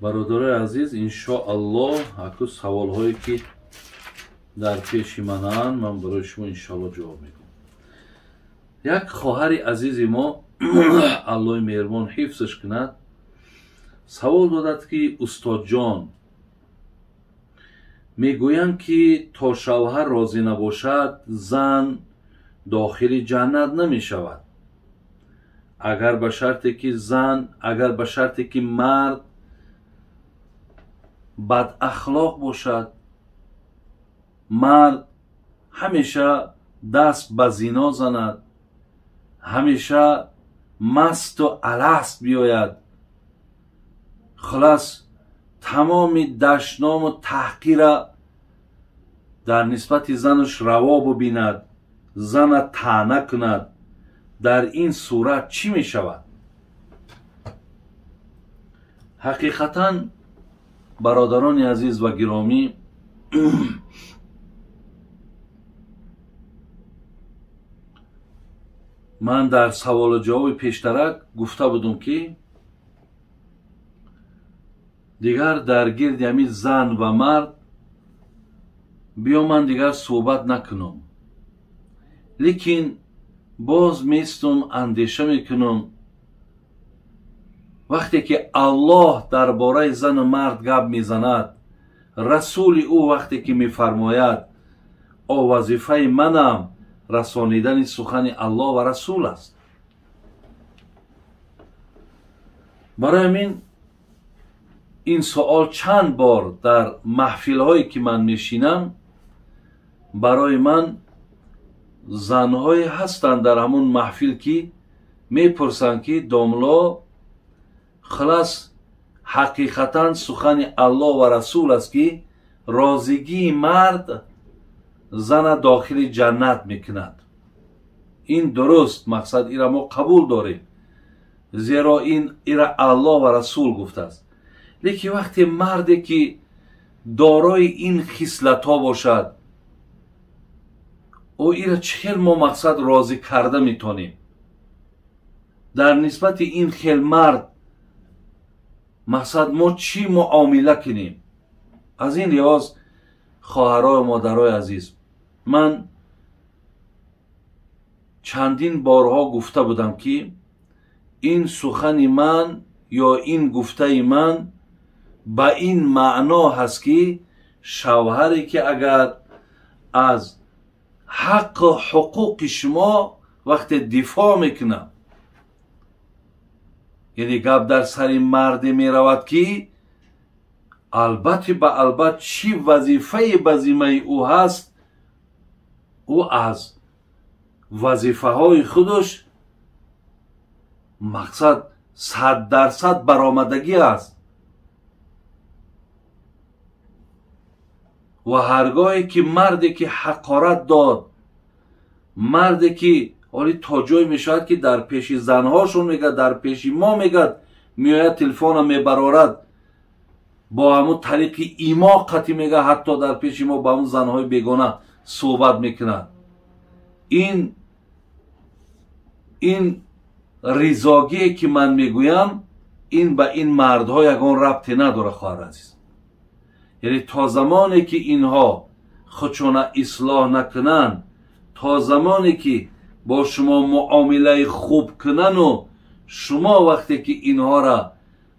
برادرای عزیز، انشاءالله اکو سوال هایی که در پیش منن من برای شما انشاءالله جواب میدم. یک خواهر عزیز ما الله مهربان حفظش کند سوال دادد که استاد جان میگویند که تا شوهر راضی نباشد زن داخل جنت نمی شود، اگر به شرطی که مرد بد اخلاق باشد، مرد همیشه دست به زنا زند، همیشه مست و الست بیاید، خلاص تمام دشنام و تحقیر در نسبت زنش روا ببیند، زن طعنه کند، در این صورت چی می شود؟ حقیقتا برادران عزیز و گرامی، من در سوال و جواب پیشترک گفته بودم که دیگر در گرد همین زن و مرد بیا من دیگر صحبت نکنم، لیکن باز میستم اندیشه میکنم وقتی که الله درباره زن و مرد گپ میزند، رسول او وقتی که میفرماید وظیفه منم رسانیدن سخن الله و رسول است. برای من این سوال چند بار در محفل هایی که من میشینم برای من زنهایی هستند در همون محفل که میپرسند که داملا خلاص حقیقتا سخن الله و رسول است که رازگی مرد زن داخل جنت میکند. این درست، مقصد ایرا ما قبول داریم، زیرا این ایرا الله و رسول گفته است. لیکن وقتی مردی که دارای این خصلت ها باشد او ایرا چخیل ما مقصد راضی کرده میتونیم در نسبت این خیل مرد مقصد ما چی معامله کنیم؟ از این لحاظ خواهرای مادرای عزیز، من چندین بارها گفته بودم که این سخن من یا این گفته من با این معنا هست که شوهری که اگر از حق و حقوق شما وقت دفاع میکنه، یعنی گپ در سر مرد می رود که البته به البته چی وظیفه بزیمه او هست، او از وظیفه های خودش مقصد 100% برآمدگی است و هرگاهی که مردی که حقارت داد، مردی که حالی تا جای می شود که در پیش زنهاشون میگه، در پیش ما میگه، میاید تلفن میبرارد با همون طریق ایما قطعی میگه، حتی در پیش ما با همون زنهای بیگانه صحبت میکنه. این ریزاگی که من میگویم این به این مردها یگان ربطی نداره خواهر عزیز. یعنی تا زمانی که اینها خودشون اصلاح نکنن، تا زمانی که با شما معامله خوب کنن و شما وقتی که اینها را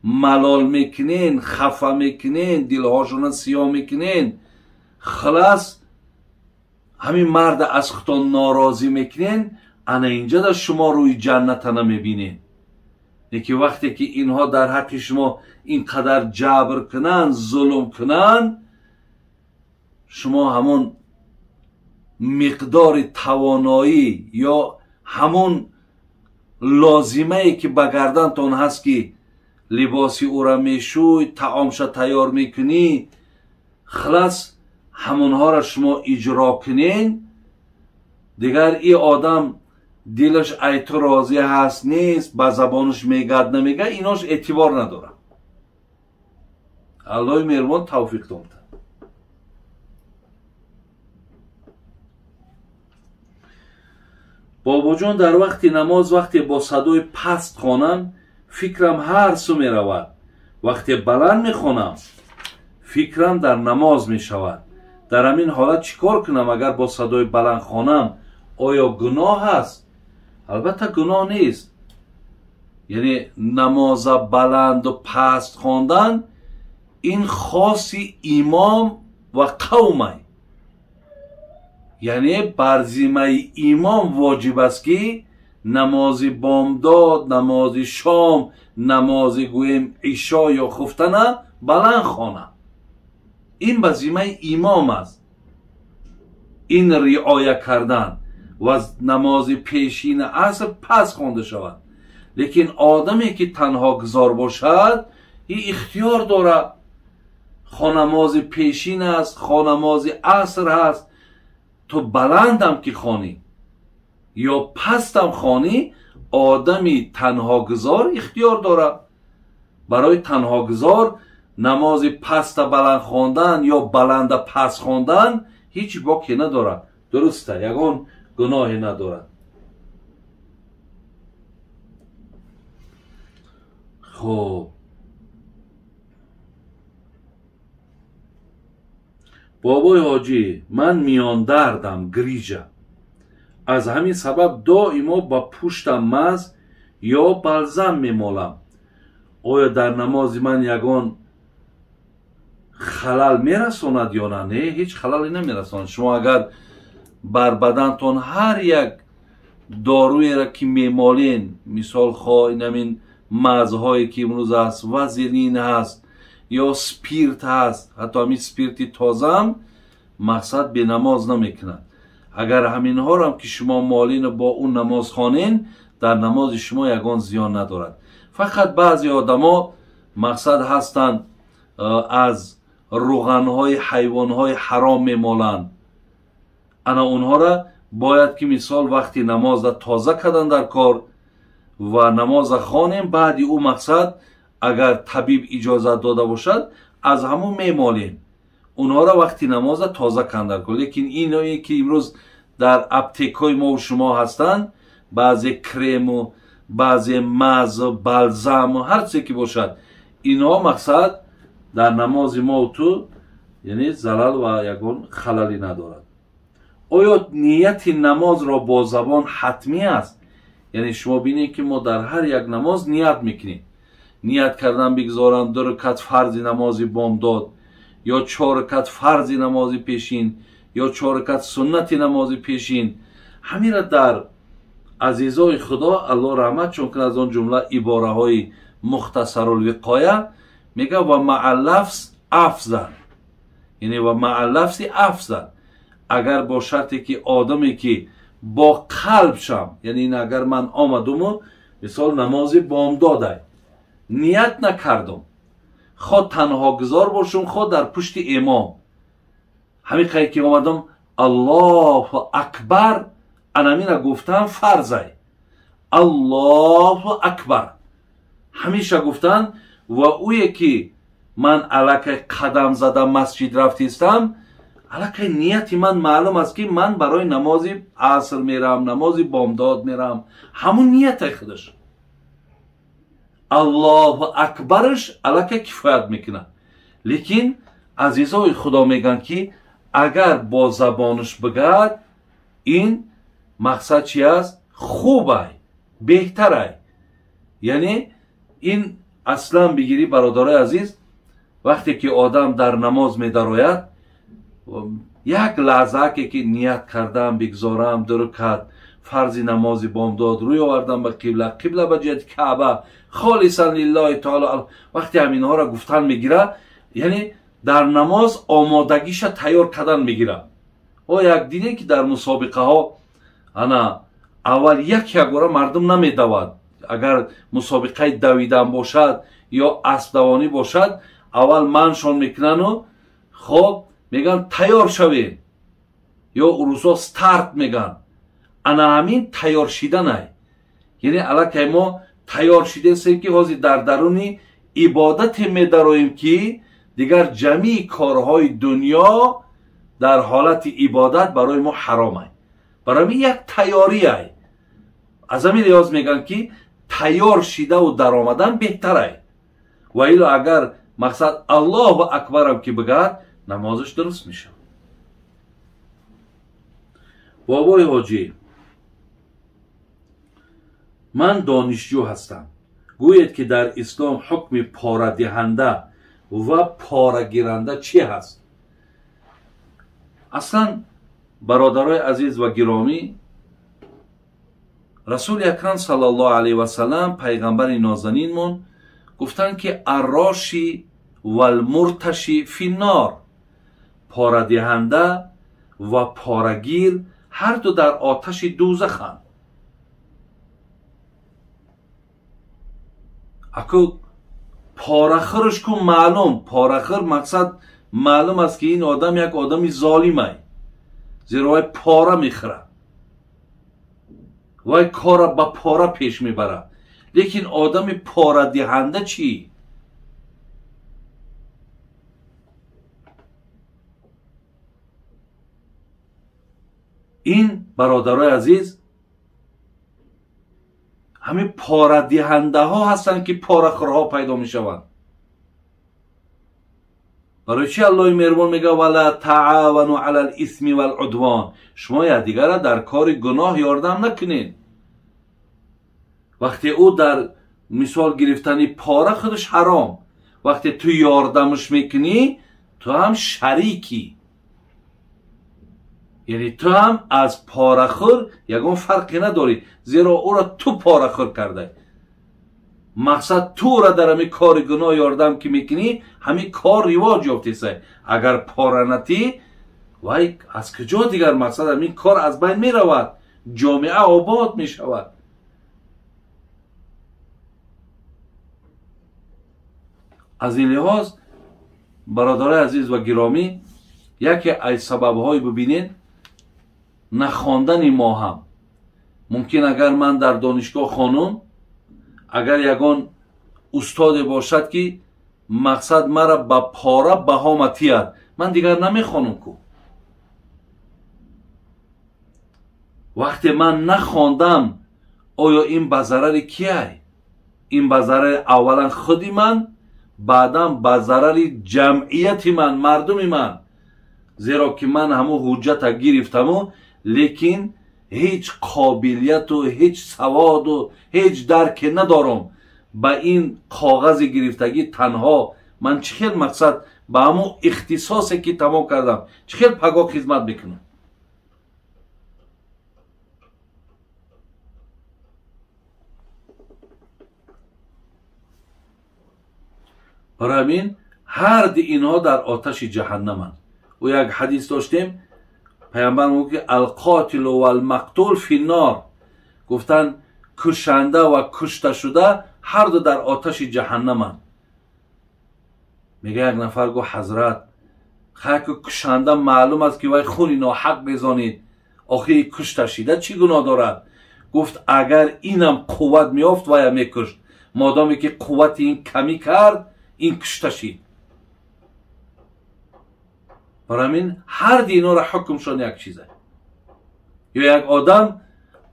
ملال میکنین، خفه میکنین، دلهاشون سیاه میکنین، خلاص همین مرد از خودتان ناراضی میکنین، انا اینجا در شما روی جنت نمیبینین. یکی وقتی که اینها در حق شما اینقدر جبر کنن، ظلم کنن، شما همون مقدار توانایی یا همون لازمه ای که بگردنتون هست که لباسی او را میشوی، طعامش تیار میکنی، خلاص همونها را شما اجرا کنین، دیگر این آدم دلش ای تو راضی هست نیست، با زبانش میگد نمیگه، ایناش اعتبار نداره. الله مهربان توفیق داده. بابا جان در وقت نماز وقتی با صدای پست خوانم فکرم هر سو می رود، وقتی بلند میخونم فکرم در نماز میشود. در همین حالت چیکار کنم؟ اگر با صدای بلند خوانم آیا گناه هست؟ البته گناه نیست. یعنی نماز بلند و پست خواندن این خاصی امام و قومه، یعنی بر ذمه امام واجب است که نماز بامداد، نماز شام، نماز گویم عشا یا خفتنه بلند خوانه. این به ذمه امام است، این رعایت کردن و نماز پیشین عصر پس خوانده شود. لیکن آدمی که تنها گذار باشد این اختیار داره، نماز پیشین است، نماز عصر هست، تو بلندم که خوانی یا پستم خوانی، آدمی تنها گذار اختیار داره. برای تنها گذار نماز پست بلند خواندن یا بلند پست خواندن هیچ باکی نداره، درسته، یگان گناهی نداره. خب بابای حاجی، من میان دردم گریجه، از همین سبب دائما با پشتم مز یا بلزم میمالم. آیا در نماز من یگان خلل میرساند یا نه؟ نه، هیچ خللی نمیرساند. شما اگر بر بدنتون هر یک داروی را که میمالین، مثال خواهی نمین مزهایی که امروز هست، وزلین هست یا سپیرت هست، حتی همین سپیرتی تازم مقصد به نماز نمیکنند. اگر همین ها را هم که شما مالین و با اون نماز خوانین، در نماز شما یگان زیان ندارد. فقط بعضی آدما مقصد هستند از روغنهای حیوانهای حرام میمالند. انا اونها را باید که مثال وقتی نماز را تازه کردن در کار و نماز خوانیم، بعدی او مقصد اگر طبیب اجازت داده باشد از همون میمالیم اونها را وقتی نماز را تازه کردن در کار. لیکن اینایی که امروز در اپتیکای ما و شما هستند، بعضی کرم و بعضی مز و بلزم و هر چیزی که باشد، اینها مقصد در نماز ما و تو یعنی زلال و یگان خللی ندارد. آیا نیت نماز را با زبان حتمی است؟ یعنی شما بینید که ما در هر یک نماز نیت میکنیم، نیت کردن بگذارم 2 رکعت فرض نماز بامداد یا 4 رکعت فرض نماز پیشین یا 4 رکعت سنت نماز پیشین. همین را در عزیزای خدا الله رحمت چون که از آن جمله عباره های مختصر الوقایه میگه و مع اللفظ افضل، یعنی و مع اللفظ افضل، اگر با شرطی که آدمی که با قلب شم، یعنی این اگر من آمدم و مثال نماز بامداده نیت نکردم، خود تنها گذار باشم، خود در پشت امام همین خیلی که آمدم الله اکبر انامین گفتن فرضه، الله اکبر همیشه گفتن، و اوی که من علاکه قدم زدم مسجد رفتیستم، علاکه نیتی من معلوم است که من برای نماز عصر میرم، نماز بامداد میرم، همون نیت خودش الله اکبرش علاکه کفایت میکنه. لیکن عزیزای خدا میگن که اگر با زبانش بگرد این مقصد چی است؟ خوبه، بهتره. یعنی این اصلا بگیری برادرای عزیز، وقتی که آدم در نماز میدراید یک لحظه که نیت کردم بگذارم 2 رکعت فرض نماز بامداد روی آوردم به قبله به جهت کعبه خالصا لله تعالی، وقتی همینها را گفتن میگیره، یعنی در نماز آمادگیش تیار کردن میگیره. و یک دینه که در مسابقه ها انا اول یک بار مردم نمیدود، اگر مسابقه دویدن باشد یا اسب دوانی باشد اول منشان میکنن و خب میگن تیار شوین، یا روزا ستارت میگن. انا همین تیار شدنه، یعنی علاکه ما تیار شده سیم که حاضر در درونی عبادت میداریم که دیگر جمعی کارهای دنیا در حالت عبادت برای ما حرامه، برای یک تیاریه. از همین لحاظ میگن که تیار شده و در آمدن بهتره. و ایلا اگر مقصد الله اکبر هم که بگرد نمازش درست میشه. بابای حاجی، من دانشجو هستم، گوید که در اسلام حکم پاره دهنده و پاره گیرنده چی هست؟ اصلا برادرای عزیز و گرامی، رسول اکرم صلی الله علیه و سلم پیغمبر نازنینمون گفتن که الراشی و المرتشی فی النار، پاره دهنده و پارهگیر هر دو در آتش دوزخند. اکو پارهخورش کو معلوم، پارهخور مقصد معلوم است که این آدم یک آدمی ظالمه، زیرا پاره میخوره و کار با پاره پیش میبره. لیکن آدم پاره دهنده چی؟ این برادرای عزیز همین پاره دهنده ها هستند که پاره خورها پیدا می شوند. برای چی الله مهربان میگه ولا تعاونوا علی الاثم والعدوان، شما یکدیگر را در کار گناه یاردم نکنین. وقتی او در مثال گرفتنی پاره خودش حرام، وقتی تو یاردمش میکنی تو هم شریکی، یعنی تو هم از پارهخور یگان فرقی نداری، زیرا او را تو پارهخور کرده. مقصد تو را در همین کار گناه یاردم که میکنی همین کار رواج یافته سه. اگر پاره نتی وای از کجا دیگر مقصد همین کار از بین میرود، جامعه آباد میشود. از این لحاظ برادرای عزیز و گرامی، یکی از سبب‌های ببینید نخواندن ما هم ممکن، اگر من در دانشگاه خانم اگر یگان استاد باشد که مقصد مرا با پاره بها متید، من دیگر نمیخوانم کو. وقتی من نخواندم آیا این به ضرر کیه؟ این به ضرر اولا خودی من، بعدا به ضرر جمعیت من، مردم من، زیرا که من همو حجت گرفتم لیکن هیچ قابلیت و هیچ سواد و هیچ درک ندارم. با این کاغذ گرفتگی تنها من چخیل مقصد با همو اختصاصی که تمام کردم چخیل پگاه خدمت بکنم. برای همین هر دی اینها در آتش جهنمند. و یک حدیث داشتیم پیامبر میگه که القاتل و المقتول فی النار، گفتن کشنده و کشته شده هر دو در آتش جهنمند. میگه یک نفر گفت حضرت خیلی کشنده معلوم است که وای خونی ناحق بزانید، آخه کشته شده چی گناه دارد؟ گفت اگر اینم قوت میافت وای میکشت، مادامی که قوت این کمی کرد این کشته شد. برای همین هر دینا را حکمشان یک چیزه. یا یک آدم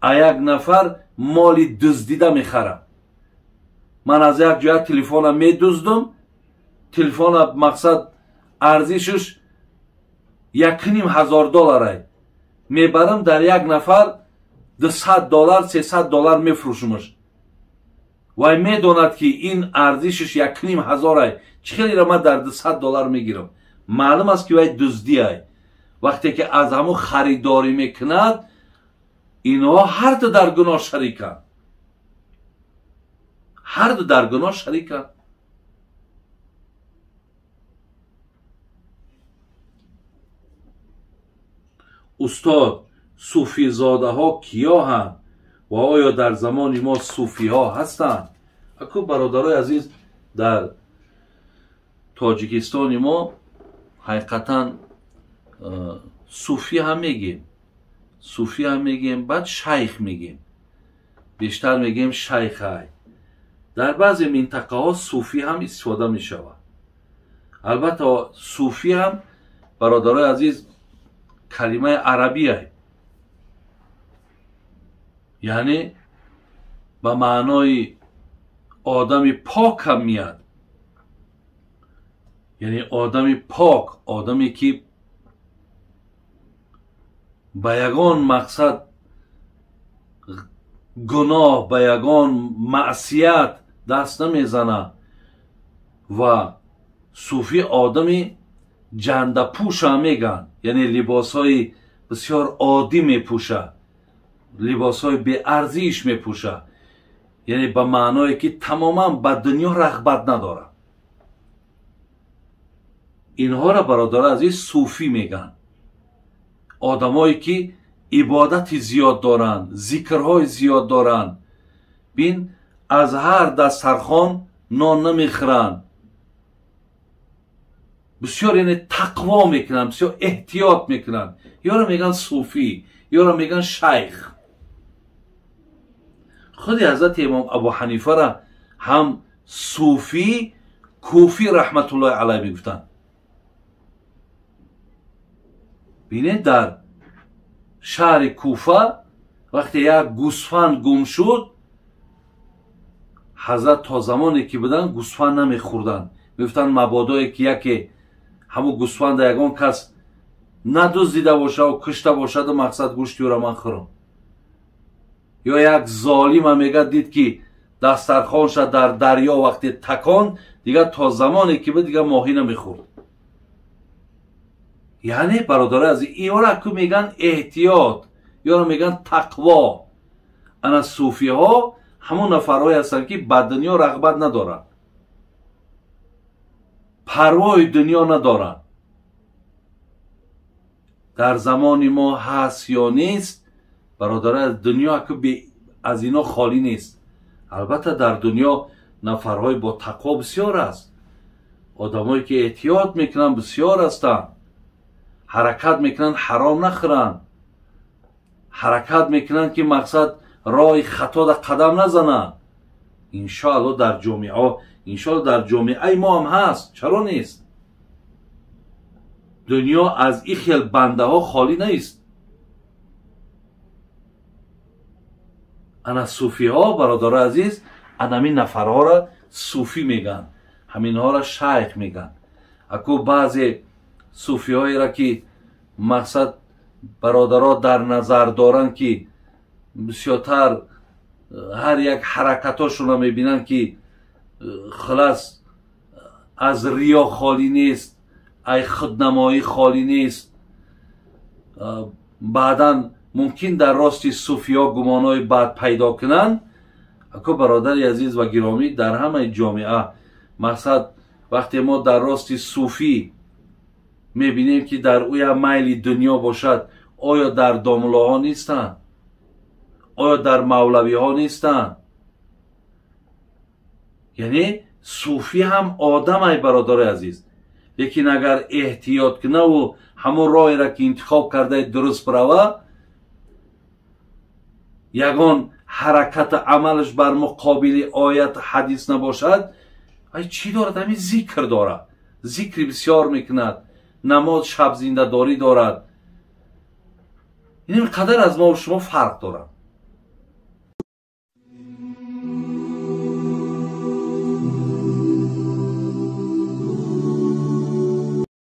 یک نفر مال دزدیده میخره، من از یک جای تلفن میدزدم، تلفن مقصد ارزشش $1,500 میبرم در یک نفر $200 $300 میفروشمش. و میداند که این ارزشش $1,500 چخیلی را من در $200 میگیرم. معلوم است که وای دزدیه. وقتی که از همون خریداری میکند اینها هر دو در گناه شریکند، هر دو در گناه شریکند. استاد صوفی زاده ها کیا هم و آیا در زمان ما صوفی ها هستند؟ اکو برادرای عزیز در تاجیکستان ما حقیقتا صوفی هم میگیم، صوفی هم میگیم، بعد شیخ میگیم، بیشتر میگیم شیخ های. در بعضی منطقه ها صوفی هم استفاده میشود. البته صوفی هم برادرای عزیز کلمه عربیه، یعنی به معنای آدم پاک هم میاد. یعنی آدم پاک، آدمی که به یگان مقصد گناه، به یگان معصیت دست نمیزنه. و صوفی آدمی جنده پوش هم میگن، یعنی لباس های بسیار عادی میپوشه، لباس های بی ارزش میپوشه، یعنی به معنایی که تماما به دنیا رغبت نداره. اینها را برادر عزیز صوفی میگن. آدمایی که عبادت زیاد دارن، ذکرهای زیاد دارن، بین از هر دسترخوان نان نمیخورن، بسیار یعنی تقوا میکنن، بسیار احتیاط میکنن. یا را میگن صوفی، یا را میگن شیخ. خود حضرت امام ابو حنیفه را هم صوفی کوفی رحمت الله علیه میگفتن. بینید در شهر کوفه وقتی یک گوسفند گم شد، حضرت تا زمانی که بودن گوسفند نمیخوردن. میگفتن مبادا که یکی همون گوسفند یگان کس ندزدیده باشه و کشته باشد و مقصد گوشتی را من خورم. یا یک ظالم هم میگه دید که دسترخوانش در دریا وقتی تکان، دیگه تا زمانی که بود دیگه ماهی نمیخورد. یعنی برادر از این را که میگن احتیاط، یا را میگن تقوا. انا صوفی ها همون نفرهای هستن که به دنیا رغبت ندارن، پروای دنیا ندارن. در زمان ما هست یا نیست، برادر از دنیا که از اینا خالی نیست. البته در دنیا نفرهای با تقوا بسیار است، آدمایی که احتیاط میکنن بسیار هستن، حرکت میکنن حرام نخورن، حرکت میکنن که مقصد راه خطا در قدم نزنن. انشاءالله در جامعه ما هم هست، چرا نیست؟ دنیا از این خیل بنده ها خالی نیست. انا صوفی ها برادر عزیز، همین نفرها را صوفی میگن، همین ها را شیخ میگن. اکو بعضی صوفی هایی را که مقصد برادرها در نظر دارن که بسیارتر هر یک حرکتاشون را میبینن که خلاص از ریا خالی نیست، ای خودنمایی خالی نیست، بعدا ممکن در راستی صوفی ها گمانهای بد پیدا کنن. اکو برادر عزیز و گرامی، در همه جامعه مقصد وقتی ما در راستی صوفی میبینیم که در اوی میل دنیا باشد، آیا در دامله ها نیستن؟ آیا در مولوی ها نیستن؟ یعنی صوفی هم آدم ای برادر عزیز، لیکن اگر احتیاط کنه و همون راهی را که انتخاب کرده درست بروه، یگان حرکت عملش بر مقابل آیت حدیث نباشد، ای چی دارد؟ همین ذکر دارد، ذکر بسیار میکند، نماز شب زنده داری دارد. این قدر از ما و شما فرق دارد.